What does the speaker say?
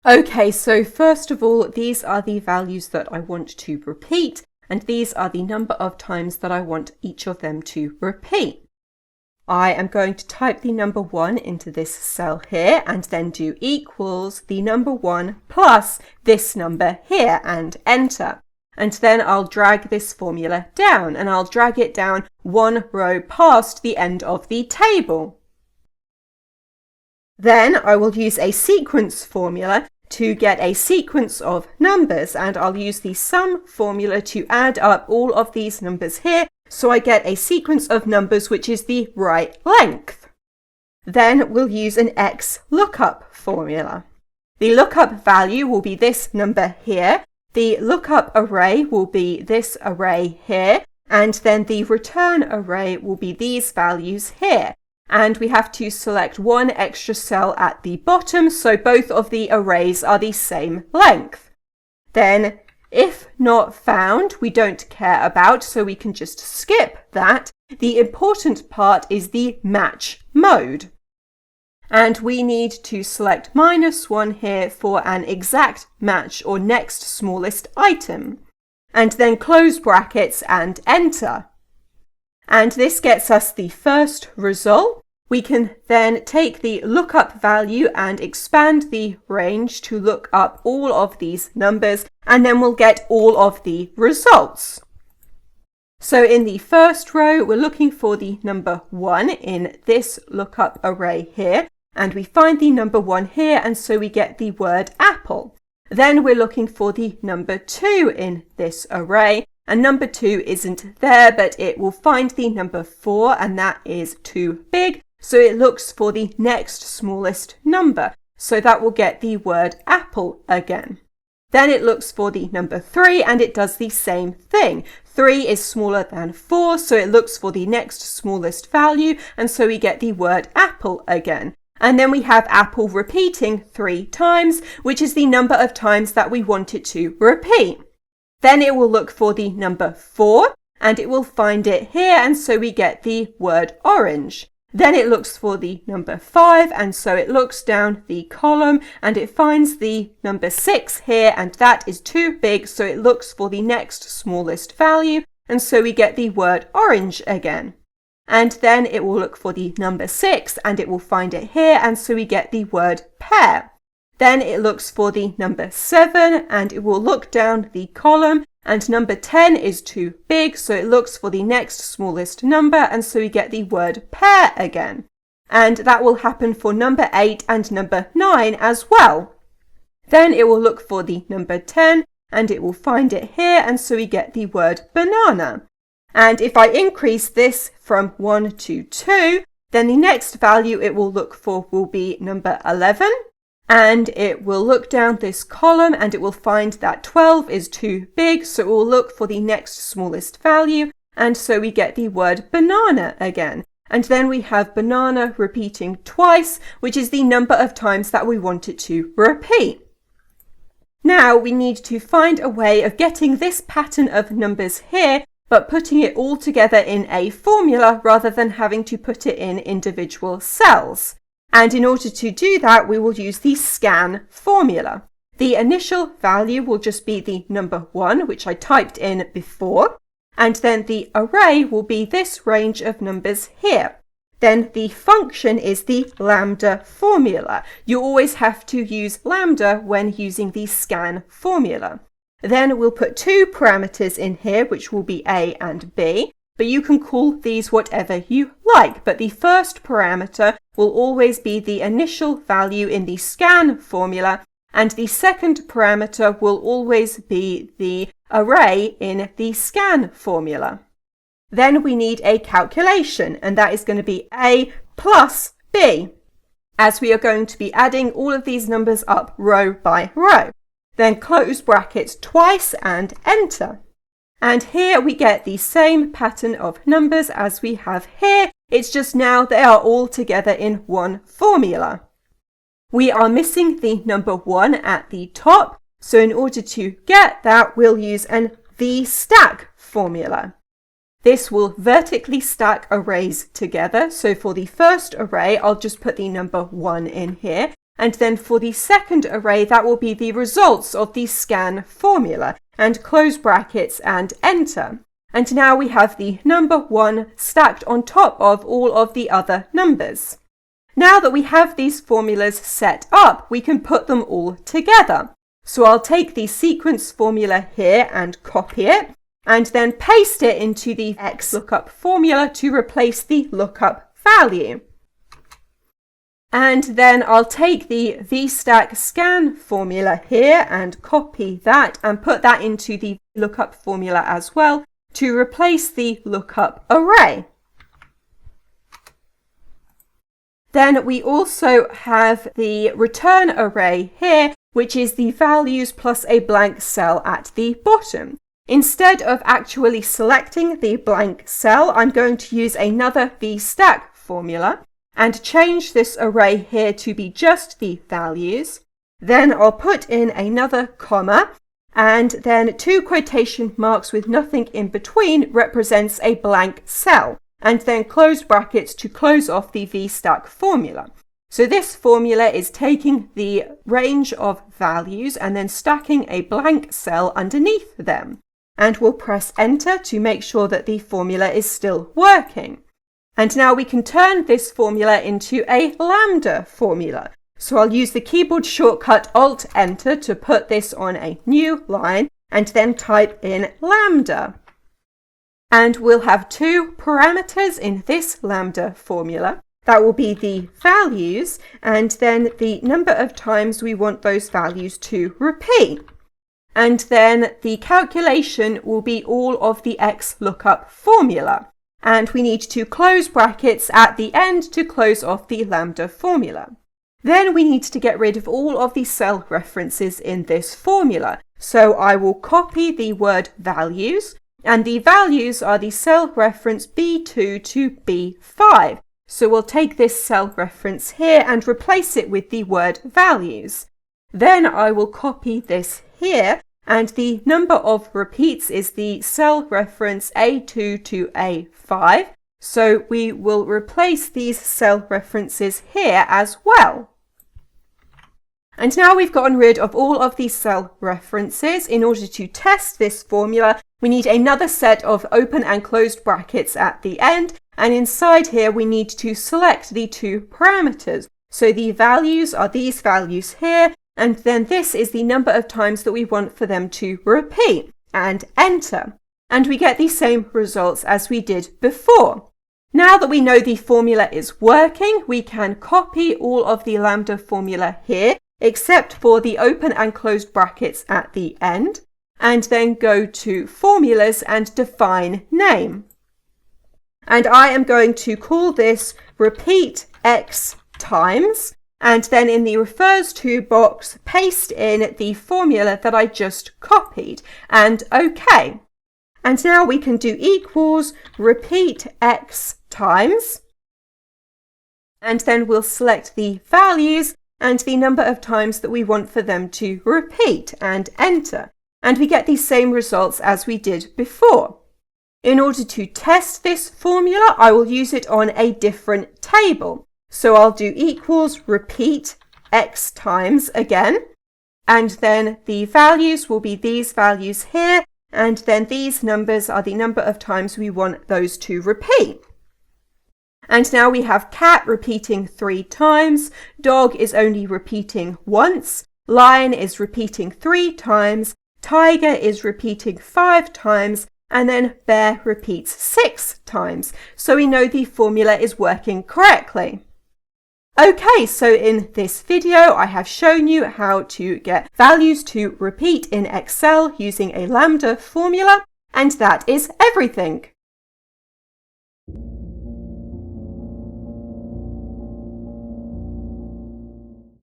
Okay, so first of all, these are the values that I want to repeat, and these are the number of times that I want each of them to repeat. I am going to type the number 1 into this cell here and then do equals the number 1 plus this number here and enter. And then I'll drag this formula down, and I'll drag it down one row past the end of the table. Then I will use a sequence formula to get a sequence of numbers, and I'll use the sum formula to add up all of these numbers here, so I get a sequence of numbers which is the right length. Then we'll use an XLOOKUP formula. The lookup value will be this number here, the lookup array will be this array here, and then the return array will be these values here. And we have to select one extra cell at the bottom, so both of the arrays are the same length. Then, if not found, we don't care about, so we can just skip that. The important part is the match mode. And we need to select -1 here for an exact match or next smallest item. And then close brackets and enter. And this gets us the first result. We can then take the lookup value and expand the range to look up all of these numbers, and then we'll get all of the results. So in the first row, we're looking for the number 1 in this lookup array here, and we find the number 1 here, and so we get the word apple. Then we're looking for the number 2 in this array, and number 2 isn't there, but it will find the number 4, and that is too big, so it looks for the next smallest number, so that will get the word apple again. Then it looks for the number 3, and it does the same thing. 3 is smaller than 4, so it looks for the next smallest value, and so we get the word apple again. And then we have apple repeating 3 times, which is the number of times that we want it to repeat. Then it will look for the number 4, and it will find it here, and so we get the word orange. Then it looks for the number 5, and so it looks down the column, and it finds the number 6 here, and that is too big, so it looks for the next smallest value, and so we get the word orange again. And then it will look for the number 6, and it will find it here, and so we get the word pear. Then it looks for the number 7, and it will look down the column, and number 10 is too big, so it looks for the next smallest number, and so we get the word pear again. And that will happen for number 8 and number 9 as well. Then it will look for the number 10, and it will find it here, and so we get the word banana. And if I increase this from 1 to 2, then the next value it will look for will be number 11. And it will look down this column, and it will find that 12 is too big, so it will look for the next smallest value, and so we get the word banana again. And then we have banana repeating twice, which is the number of times that we want it to repeat. Now we need to find a way of getting this pattern of numbers here, but putting it all together in a formula rather than having to put it in individual cells. And in order to do that, we will use the scan formula. The initial value will just be the number 1, which I typed in before, and then the array will be this range of numbers here. Then the function is the lambda formula. You always have to use lambda when using the scan formula. Then we'll put 2 parameters in here, which will be a and b. But you can call these whatever you like, but the first parameter will always be the initial value in the scan formula, and the second parameter will always be the array in the scan formula. Then we need a calculation, and that is going to be a plus b, as we are going to be adding all of these numbers up row by row. Then close brackets twice and enter. And here we get the same pattern of numbers as we have here. It's just now they are all together in one formula. We are missing the number 1 at the top, so in order to get that, we'll use an VSTACK formula. This will vertically stack arrays together. So for the first array, I'll just put the number 1 in here. And then for the second array, that will be the results of the scan formula, and close brackets and enter. And now we have the number 1 stacked on top of all of the other numbers. Now that we have these formulas set up, we can put them all together. So I'll take the sequence formula here and copy it, and then paste it into the XLOOKUP formula to replace the lookup value. And then I'll take the VSTACK scan formula here and copy that and put that into the lookup formula as well to replace the lookup array. Then we also have the return array here, which is the values plus a blank cell at the bottom. Instead of actually selecting the blank cell, I'm going to use another VSTACK formula and change this array here to be just the values. Then I'll put in another comma, and then 2 quotation marks with nothing in between represents a blank cell, and then close brackets to close off the VSTACK formula. So this formula is taking the range of values and then stacking a blank cell underneath them. And we'll press enter to make sure that the formula is still working. And now we can turn this formula into a LAMBDA formula. So I'll use the keyboard shortcut Alt-Enter to put this on a new line and then type in LAMBDA. And we'll have 2 parameters in this LAMBDA formula. That will be the values and then the number of times we want those values to repeat. And then the calculation will be all of the XLOOKUP formula. And we need to close brackets at the end to close off the LAMBDA formula. Then we need to get rid of all of the cell references in this formula. So I will copy the word values, and the values are the cell reference B2 to B5. So we'll take this cell reference here and replace it with the word values. Then I will copy this here, and the number of repeats is the cell reference A2 to A5. So we will replace these cell references here as well. And now we've gotten rid of all of these cell references. In order to test this formula, we need another set of open and closed brackets at the end. And inside here, we need to select the 2 parameters. So the values are these values here. And then this is the number of times that we want for them to repeat, and enter. And we get the same results as we did before. Now that we know the formula is working, we can copy all of the LAMBDA formula here, except for the open and closed brackets at the end, and then go to formulas and define name. And I am going to call this repeat X times. And then in the refers to box, paste in the formula that I just copied, and OK. And now we can do equals repeat X times, and then we'll select the values and the number of times that we want for them to repeat, and enter. And we get the same results as we did before. In order to test this formula, I will use it on a different table. So I'll do equals repeat X times again, and then the values will be these values here, and then these numbers are the number of times we want those to repeat. And now we have cat repeating 3 times, dog is only repeating once, lion is repeating 3 times, tiger is repeating 5 times, and then bear repeats 6 times. So we know the formula is working correctly. Okay, so in this video, I have shown you how to get values to repeat in Excel using a LAMBDA formula, and that is everything.